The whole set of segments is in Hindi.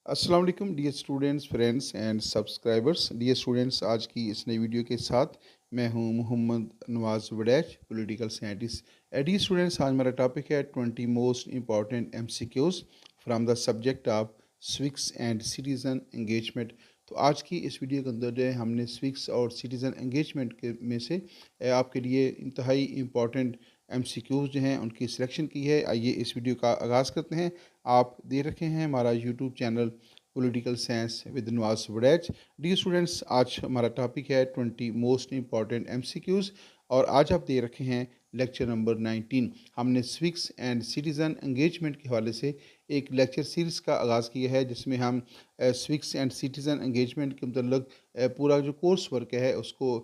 अस्सलाम वालेकुम dear students friends and subscribers. Dear students, आज की इस नई वीडियो के साथ मैं हूं Mohammad Nawaz Waraich, political scientist. Dear students, आज हमारा टॉपिक है 20 most important MCQs from the subject of civics and citizen engagement. तो आज की इस वीडियो के अंदर जो है हमने स्विक्स और सिटीज़न एंगेजमेंट के में से आपके लिए इंतहाई इम्पॉर्टेंट एमसीक्यूज जो हैं उनकी सिलेक्शन की है। आइए इस वीडियो का आगाज़ करते हैं। आप दे रखे हैं हमारा YouTube channel political science with Nawaz Waraich. Dear students, आज हमारा टॉपिक है 20 मोस्ट इंपॉर्टेंट एमसीक्यूज़ और आज आप दे रखे हैं लेक्चर नंबर 19। हमने स्विक्स एंड सिटीज़न एंगेजमेंट के हवाले से एक लेक्चर सीरीज़ का आगाज़ किया है, जिसमें हम स्विक्स एंड सिटीज़न एंगेजमेंट के मतलब पूरा जो कोर्स वर्क है उसको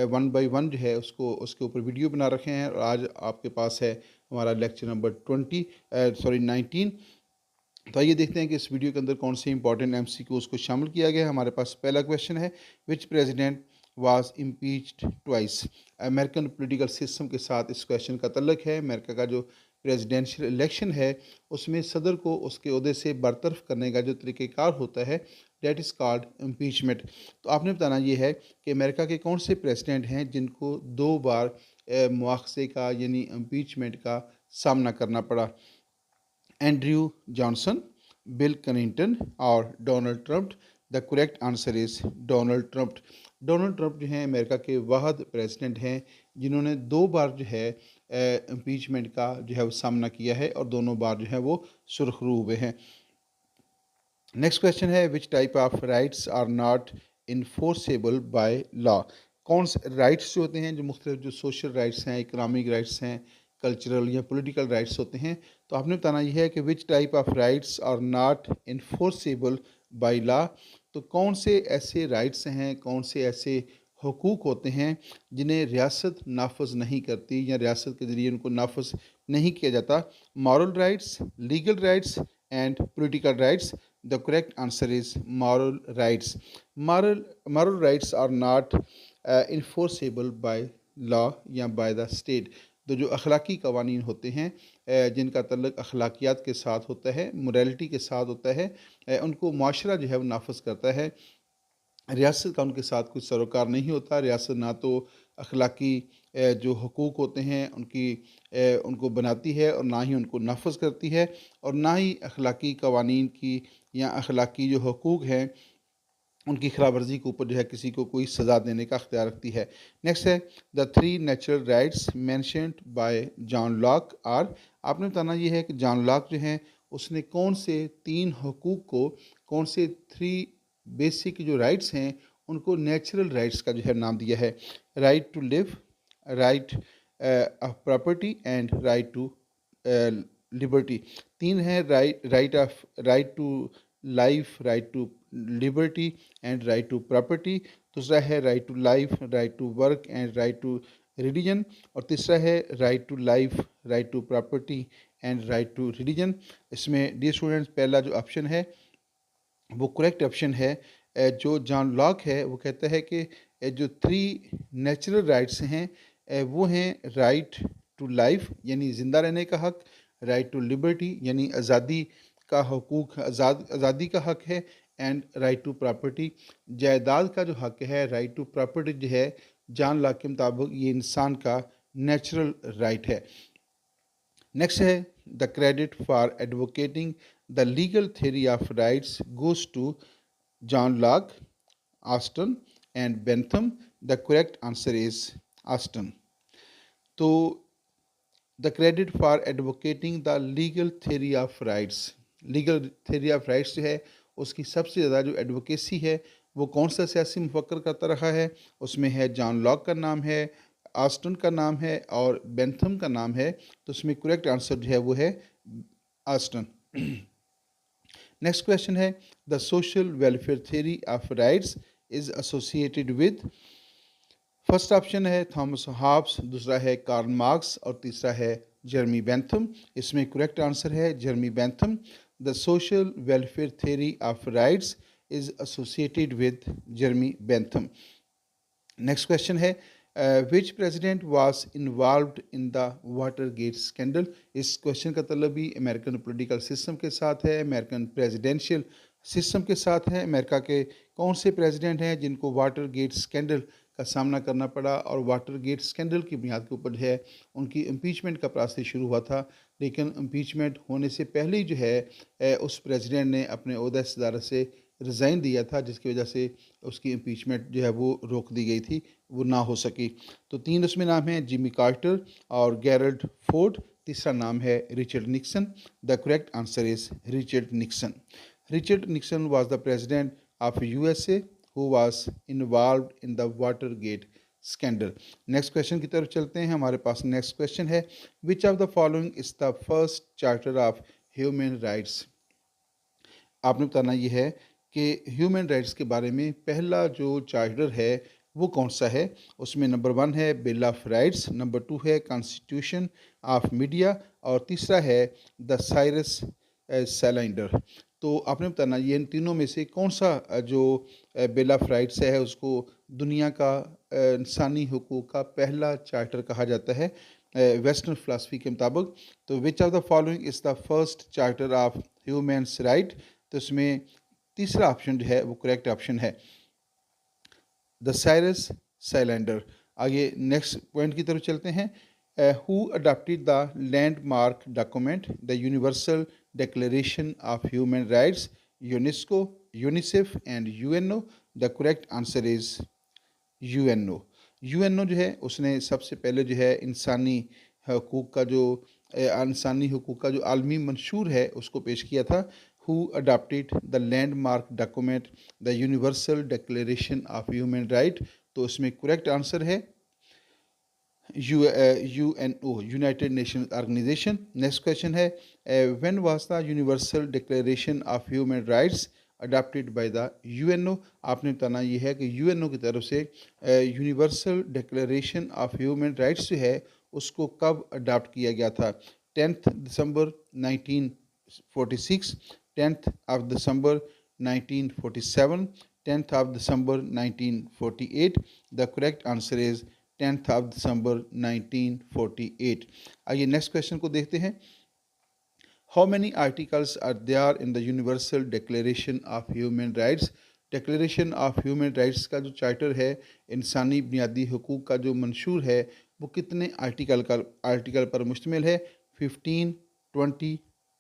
वन बाय वन जो है उसको उसके ऊपर वीडियो बना रखे हैं। और आज आपके पास है हमारा लेक्चर नंबर 19। तो आइए देखते हैं कि इस वीडियो के अंदर कौन से इंपॉर्टेंट एमसीक्यूज़ को शामिल किया गया है। हमारे पास पहला क्वेश्चन है, which president was impeached twice. American political system के साथ इस क्वेश्चन का तल्लक है। अमेरिका का जो प्रेसिडेंशियल इलेक्शन है उसमें सदर को उसके ओहदे से बरतरफ करने का जो तरीक़ेकार होता है, डेट इज़ कॉल्ड इम्पीचमेंट। तो आपने बताना ये है कि अमेरिका के कौन से प्रेसिडेंट हैं जिनको 2 बार मुआवजे का यानी इम्पीचमेंट का सामना करना पड़ा। एंड्रयू जॉनसन, बिल क्लिंटन और Donald Trump. The correct answer is Donald Trump. Donald Trump जो हैं अमेरिका के वाहद प्रेसिडेंट हैं जिन्होंने 2 बार जो है इम्पीचमेंट का जो है वो सामना किया है और दोनों बार जो है वो सुरखरू हुए हैं। नेक्स्ट क्वेश्चन है, which type of rights are not enforceable by law. कौन से राइट्स जो होते हैं, जो मुख्तलिफ जो सोशल राइट्स हैं, इकनॉमिक राइट्स हैं, कल्चरल या पॉलिटिकल राइट्स होते हैं, तो आपने बताना यह है कि which type of rights are not enforceable by law. तो कौन से ऐसे राइट्स हैं, कौन से ऐसे हकूक़ होते हैं जिन्हें रियासत नाफज नहीं करती या रियासत के ज़रिए उनको नाफज नहीं किया जाता। Moral rights, legal rights and political rights. The correct answer is moral rights. Moral rights are not enforceable by law या by the state। तो जो अखलाकी कवानीन होते हैं जिनका तल्लक अखलाकियात के साथ होता है, मोरालिटी के साथ होता है, उनको मुआशरा जो है वो नाफज करता है। रियासत का उनके साथ कुछ सरोकार नहीं होता। रियासत ना तो अखलाकी जो हकूक़ होते हैं उनको बनाती है और ना ही उनको नाफज करती है, और ना ही अखलाकी कवानीन की या अखलाकी जो हकूक़ हैं उनकी खिलाफ वर्जी के ऊपर जो है किसी को कोई सज़ा देने का अख्तियार रखती है। नेक्स्ट है, the 3 natural rights mentioned by John Locke are. आपने बताना ये है कि जॉन लॉक जो हैं उसने कौन से 3 हकूक़ को, कौन से 3 बेसिक जो राइट्स हैं उनको नेचुरल राइट्स का जो है नाम दिया है। Right to live, right of property and right to liberty. 3 है, right to life, right to liberty and right to property. दूसरा है right to life, right to work and right to religion. और तीसरा है right to life, right to property and right to religion. इसमें डियर स्टूडेंट्स पहला जो ऑप्शन है वो करेक्ट ऑप्शन है। जो जॉन लॉक है वो कहता है कि जो 3 नेचुरल राइट्स हैं वो हैं राइट टू लाइफ यानी ज़िंदा रहने का हक़, राइट टू लिबर्टी यानी आज़ादी का हकूक़, आज़ादी का हक़ है, एंड राइट टू प्रॉपर्टी जायदाद का जो हक़ है। राइट टू प्रॉपर्टी जो है जॉन लॉक के मुताबिक ये इंसान का नेचुरल राइट है। नेक्स्ट है, the credit for advocating the legal theory of rights goes to John Locke, Austin and Bentham. The correct answer is Austin. तो the credit for advocating the legal theory of rights, legal theory of rights जो है उसकी सबसे ज़्यादा जो एडवोकेसी है वो कौन सा सियासी मुफक्कर करता रहा है, उसमें है जॉन लॉक का नाम है, ऑस्टन का नाम है और बेंथम का नाम है। तो उसमें करेक्ट आंसर जो है वो है ऑस्टन। नेक्स्ट क्वेश्चन है, the social welfare theory of rights is associated with. First option है थॉमस हॉब्स, दूसरा है कार्ल मार्क्स और तीसरा है जेरमी बेंथम। इसमें करेक्ट आंसर है Jeremy Bentham. The social welfare theory of rights is associated with Jeremy Bentham. Next question है, which president was involved in the Watergate scandal. इस क्वेश्चन का तलब भी अमेरिकन पॉलिटिकल सिस्टम के साथ है, अमेरिकन प्रेसिडेंशियल सिस्टम के साथ हैं। अमेरिका के कौन से प्रेसिडेंट हैं जिनको वाटर गेट स्कैंडल का सामना करना पड़ा और वाटर गेट स्कैंडल की बुनियाद के ऊपर जो है उनकी इम्पीचमेंट का प्रोसेस शुरू हुआ था, लेकिन इम्पीचमेंट होने से पहले ही जो है उस प्रेसिडेंट ने अपने ओहदा सदारत से रिज़ाइन दिया था, जिसकी वजह से उसकी इम्पीचमेंट जो है वो रोक दी गई थी, वो ना हो सकी। तो 3 उसमें नाम हैं, जिमी कार्टर और गैरल्ड फोर्ड। तीसरा नाम है Richard Nixon. The correct answer is Richard Nixon. Richard Nixon was the president of USA who was involved in the Watergate scandal. Next question की तरफ चलते हैं। हमारे पास नेक्स्ट क्वेश्चन है, which of the following is the first charter of human rights. आपने बताना ये है कि ह्यूमन राइट्स के बारे में पहला जो चार्टर है वो कौन सा है। उसमें नंबर 1 है बिल ऑफ राइट्स, नंबर 2 है कॉन्स्टिट्यूशन ऑफ मीडिया और तीसरा है द साइरस सैलेंडर। तो आपने बताना ये इन तीनों में से कौन सा जो बिल ऑफ राइट्स है उसको दुनिया का इंसानी हुकूक का पहला चार्टर कहा जाता है वेस्टर्न फ़िलासफ़ी के मुताबिक। तो which of the following is the first charter of humans right. तो इसमें तीसरा ऑप्शन जो है वो करेक्ट ऑप्शन है, द साइरस साइलेंडर। आगे नेक्स्ट पॉइंट की तरफ चलते हैं। Who adopted the landmark document the universal declaration of human rights, UNESCO, UNICEF and UNO. The correct answer is UNO. UNO जो है उसने सबसे पहले जो है इंसानी हकूक़ का जो इंसानी हकूक़ का जो आलमी मंशूर है उसको पेश किया था। Who adopted the landmark document the universal declaration of human right. तो इसमें करेक्ट आंसर है UNO, United Nation Organisation. Next question है, when was the universal declaration of human rights adopted by the UNO. आपने बताना ये है कि यूएनओ की तरफ से universal declaration of human rights जो है उसको कब अडॉप्ट किया गया था। 10 दिसंबर 1946, 10 ऑफ दिसंबर 1947, 10 of December 1948। The correct answer is 10 of December 1948। आइए नेक्स्ट क्वेश्चन को देखते हैं। How many articles are there in the universal declaration of human Rights. Declaration of human Rights का जो चार्टर है, इंसानी बुनियादी हकूक़ का जो मंशूर है, वो कितने आर्टिकल पर मुश्तमिल है। 15, 20,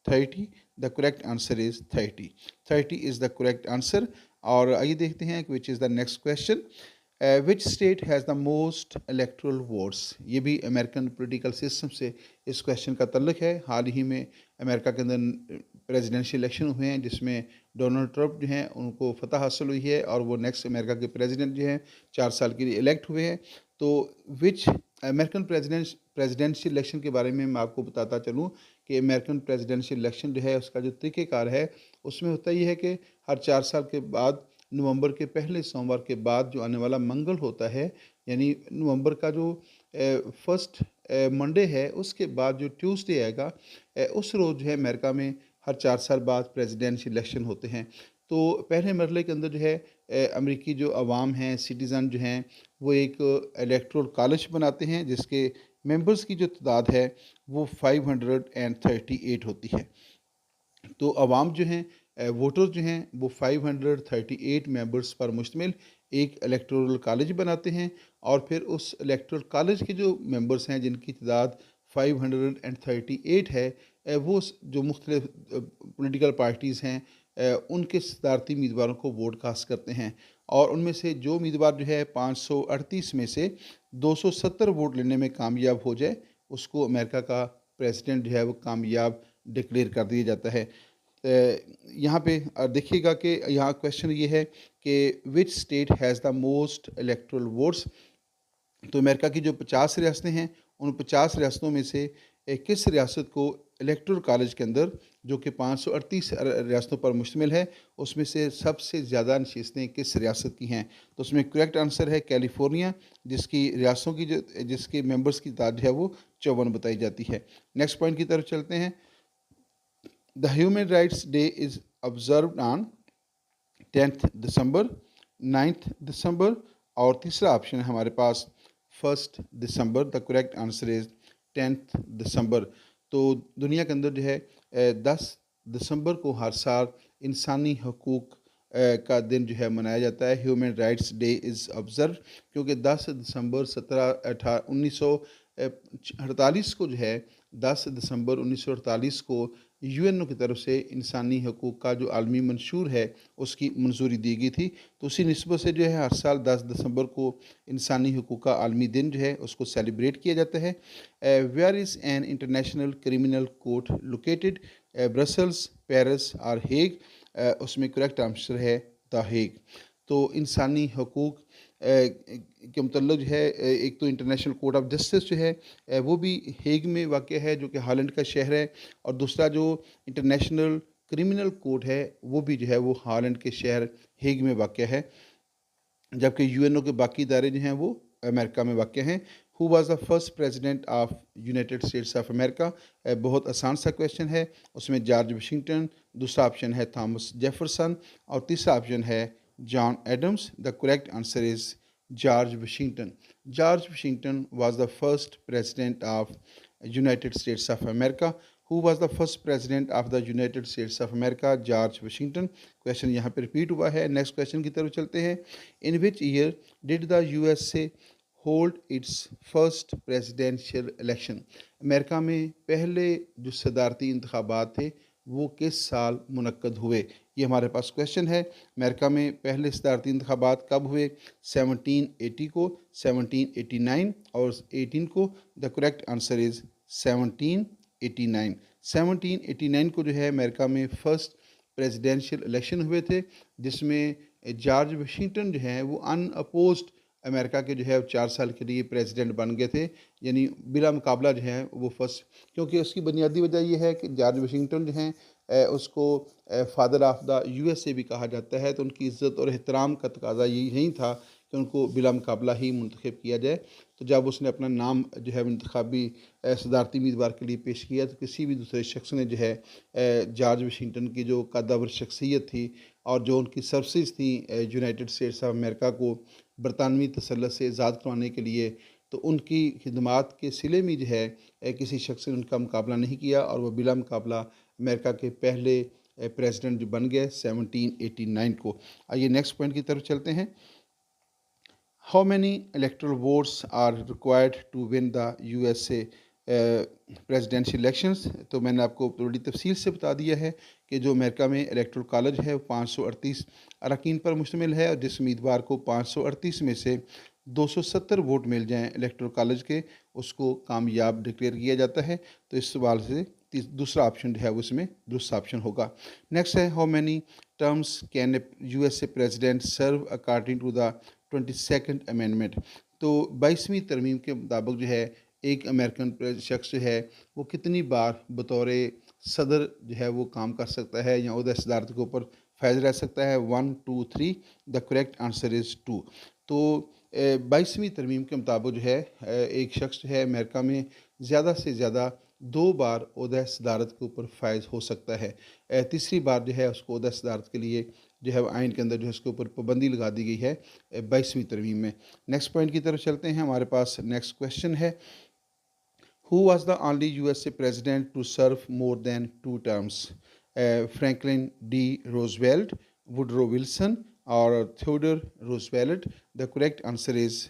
30। The correct answer is 30। 30 is the correct answer. और आइए देखते हैं which is the next question. Which state has the most electoral votes. ये भी अमेरिकन पॉलिटिकल सिस्टम से इस क्वेश्चन का तल्लुक़ है। हाल ही में अमेरिका के अंदर प्रेसिडेंशियल इलेक्शन हुए हैं जिसमें डोनाल्ड ट्रंप जो हैं उनको फतह हासिल हुई है और वो नेक्स्ट अमेरिका के प्रेसिडेंट जो हैं 4 साल के लिए इलेक्ट हुए हैं। तो विच अमेरिकन प्रेसिडेंशियल इलेक्शन के बारे में मैं आपको बताता चलूँ कि अमेरिकन प्रेसिडेंशियल इलेक्शन जो है उसका जो तरीक़ेकार है उसमें होता ये है कि हर 4 साल के बाद नवंबर के पहले सोमवार के बाद जो आने वाला मंगल होता है, यानी नवंबर का जो फर्स्ट मंडे है उसके बाद जो ट्यूसडे आएगा, उस रोज़ जो है अमेरिका में हर 4 साल बाद प्रेसिडेंशियल इलेक्शन होते हैं। तो पहले मरहले के अंदर जो है अमेरिकी जो अवाम हैं, सिटीज़न जो हैं, वो एक इलेक्टोरल कॉलेज बनाते हैं जिसके मेंबर्स की जो तादाद है वो 538 होती है। तो अवाम जो हैं, वोटर्स जो हैं, वो 538 मेंबर्स पर मुश्तमिल एक इलेक्टोरल कॉलेज बनाते हैं और फिर उस इलेक्टोरल कॉलेज के जो मेंबर्स हैं जिनकी तादाद 538 है, वो जो मुख्तलिफ पॉलिटिकल पार्टीज़ हैं उनके सदारती उम्मीदवारों को वोट कास्ट करते हैं और उनमें से जो उम्मीदवार जो है 538 में से 270 वोट लेने में कामयाब हो जाए उसको अमेरिका का प्रेसिडेंट जो है वो कामयाब डिक्लेयर कर दिया जाता है। यहाँ पे देखिएगा कि यहाँ क्वेश्चन ये है कि विच state has the most electoral votes. तो अमेरिका की जो 50 रियासतें हैं उन 50 रियासतों में से किस रियासत को इलेक्टोरल कॉलेज के अंदर जो कि 538 रियासतों पर मुश्तमिल है उसमें से सबसे ज़्यादा नशिस्तें किस रियासत की हैं। तो उसमें करेक्ट आंसर है कैलिफोर्निया, जिसकी रियासतों की जिसके मेंबर्स की तादाद है वो 54 बताई जाती है। नेक्स्ट पॉइंट की तरफ चलते हैं। The human rights day is observed on 10 दिसंबर, 9 दिसंबर और तीसरा ऑप्शन है हमारे पास 1 दिसंबर। द करेक्ट आंसर इज़ 10 दिसंबर। तो दुनिया के अंदर जो है 10 दिसंबर को हर साल इंसानी हकूक़ का दिन जो है मनाया जाता है, human rights day is observe, क्योंकि 10 दिसंबर 1948 को जो है 10 दिसंबर 1948 को यूएनओ की तरफ से इंसानी हकूक़ का जो आलमी मंशूर है उसकी मंजूरी दी गई थी। तो उसी निस्बत से जो है हर साल 10 दिसंबर को इंसानी हकूक़ का आलमी दिन जो है उसको सेलिब्रेट किया जाता है। Where is an International Criminal Court located? Brussels, Paris और हेग। उसमें करेक्ट आंसर है द हेग। तो इंसानी हकूक़ के मतलब जो है एक तो इंटरनेशनल कोर्ट ऑफ जस्टिस जो है वो भी हेग में वाक़ है, जो कि हॉलैंड का शहर है, और दूसरा जो इंटरनेशनल क्रिमिनल कोर्ट है वो भी जो है वो हॉलैंड के शहर हेग में वाक़ है, जबकि यूएनओ के बाकी इदारे जो हैं वो अमेरिका में वाक़ हैं। Who was the first president of United States of America? बहुत आसान सा क्वेश्चन है, उसमें जॉर्ज वाशिंगटन, दूसरा ऑप्शन है थॉमस जेफरसन, और तीसरा ऑप्शन है John Adams. The correct answer is George Washington. George Washington was the first president of United States of America. Who was the first president of the United States of America? George Washington. Question यहाँ पे रिपीट हुआ है। नेक्स्ट क्वेश्चन की तरफ चलते हैं। In which year did the USA hold its first presidential election? America में पहले जो सदारती इंतखाबात थे वो किस साल मुनक्कद हुए? ये हमारे पास क्वेश्चन है। अमेरिका में पहले सदारती इंतखाबात कब हुए? 1780 को, 1789 और 18 को। The correct answer is 1789। 1789 को जो है अमेरिका में फ़र्स्ट प्रेसिडेंशियल इलेक्शन हुए थे, जिसमें जॉर्ज वाशिंगटन जो हैं वो अनअपोज्ड अमेरिका के जो है 4 साल के लिए प्रेसिडेंट बन गए थे, यानी बिला मुकाबला जो है वो फर्स्ट। क्योंकि उसकी बुनियादी वजह ये है कि जॉर्ज वाशिंगटन जो हैं उसको फादर ऑफ द यूएसए भी कहा जाता है, तो उनकी इज़्ज़त और एहतराम का तकाजा यही था कि उनको बिला मुकाबला ही मुंतखब किया जाए। तो जब उसने अपना नाम जो है इंतखाबी सदारती उम्मीदवार के लिए पेश किया, तो किसी भी दूसरे शख्स ने जो है जॉर्ज वाशिंगटन की जो कद्दावर शख्सियत थी और जो उनकी सर्विसेज थी यूनाइटेड स्टेट्स ऑफ अमेरिका को बरतानवी तसल्लुत से आज़ाद करवाने के लिए, तो उनकी खिदमात के सिले में जो है किसी शख्स ने उनका मुकाबला नहीं किया, और वह बिला मुकाबला अमेरिका के पहले प्रेसिडेंट जो बन गए 1789 को। आइए नेक्स्ट पॉइंट की तरफ चलते हैं। How many electoral votes are required to win the USA presidential elections? तो मैंने आपको थोड़ी तफसील से बता दिया है कि जो अमेरिका में इलेक्टोरल कॉलेज है वो 538 अरकान पर मुश्तमिल है, और जिस उम्मीदवार को 538 में से 270 वोट मिल जाएं इलेक्टोरल कॉलेज के, उसको कामयाब डिक्लेयर किया जाता है। तो इस सवाल से दूसरा ऑप्शन जो है वो इसमें दुरुस्त ऑप्शन होगा। नेक्स्ट है, how many terms can a USA president serve according to the 22nd amendment? तो 22वीं तरमीम के मुताबिक जो है एक अमेरिकन शख्स जो है वो कितनी बार बतौर सदर जो है वो काम कर सकता है या उहदा सदारत के ऊपर फैज़ रह सकता है? 1, 2, 3। The correct answer is 2। तो 22वीं तरमीम के मुताबिक जो है एक शख्स जो है अमेरिका में ज़्यादा से ज़्यादा 2 बार ओहदा सदारत के ऊपर फायज हो सकता है। तीसरी बार जो है उसको ओहदा सदारत के लिए जो है आइन के अंदर जो है उसके ऊपर पाबंदी लगा दी गई है 22वीं तरमीम में। नेक्स्ट पॉइंट की तरफ चलते हैं। हमारे पास नेक्स्ट क्वेश्चन है, who was the only USA president to serve more than 2 terms? Franklin D Roosevelt, Woodrow Wilson और Theodore Roosevelt? The correct answer is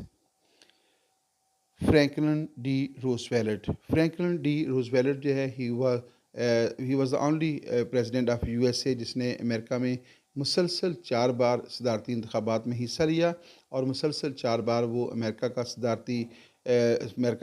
Franklin D Roosevelt. Franklin D Roosevelt जो है he was the only president of USA जिसने अमेरिका में मुसलसल 4 बार सदारती इंतखाबात में हिस्सा लिया, और मुसलसल 4 बार वो अमेरिका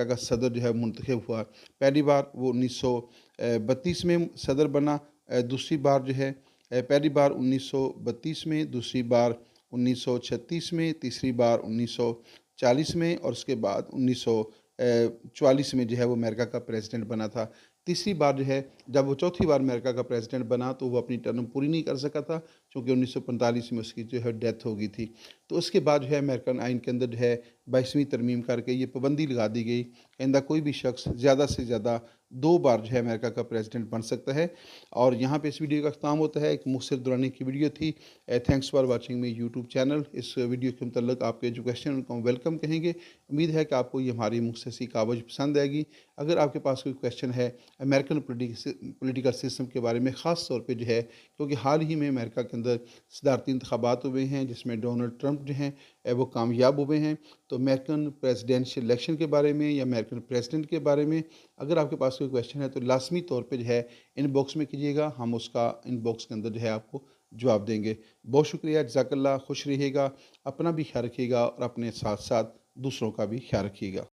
का सदर जो है मुंतखब हुआ। पहली बार वो 1932 में सदर बना, दूसरी बार जो है पहली बार 1932 में, दूसरी बार 1936 में, तीसरी बार 1940 में, और उसके बाद 1944 में जो है वो अमेरिका का प्रेसिडेंट बना था। तीसरी बार जो है जब वो चौथी बार अमेरिका का प्रेसिडेंट बना तो वो अपनी टर्म पूरी नहीं कर सका था, चूँकि 1945 में उसकी जो है डेथ हो गई थी। तो उसके बाद जो है अमेरिकन आइन के अंदर जो है 22वीं तरमीम करके ये पाबंदी लगा दी गई, आइंदा कोई भी शख्स ज़्यादा से ज़्यादा 2 बार जो है अमेरिका का प्रेसिडेंट बन सकता है। और यहाँ पे इस वीडियो का अख्ताम होता है। एक मुखसर दुरानी की वीडियो थी। Thanks for watching my YouTube channel. इस वीडियो के मुतल्लिक आपके जो क्वेश्चन उनको हम वेलकम कहेंगे। उम्मीद है कि आपको ये हमारी मुखतसरी कावज पसंद आएगी। अगर आपके पास कोई क्वेश्चन है अमेरिकन पॉलिटिकल सिस्टम के बारे में, ख़ास तौर पे जो है क्योंकि हाल ही में अमेरिका के अंदर सदारती इंतखाबात हुए हैं जिसमें डोनाल्ड ट्रंप जो हैं वो कामयाब हुए हैं। तो अमेरिकन प्रेसिडेंशियल इलेक्शन के बारे में या अमेरिकन प्रेसिडेंट के बारे में अगर आपके पास कोई क्वेश्चन है तो लाजमी तौर पे जो है इनबॉक्स में कीजिएगा, हम उसका इनबॉक्स के अंदर जो है आपको जवाब देंगे। बहुत शुक्रिया, जज़ाकल्लाह, खुश रहिएगा, अपना भी ख्याल रखिएगा और अपने साथ साथ दूसरों का भी ख्याल रखिएगा।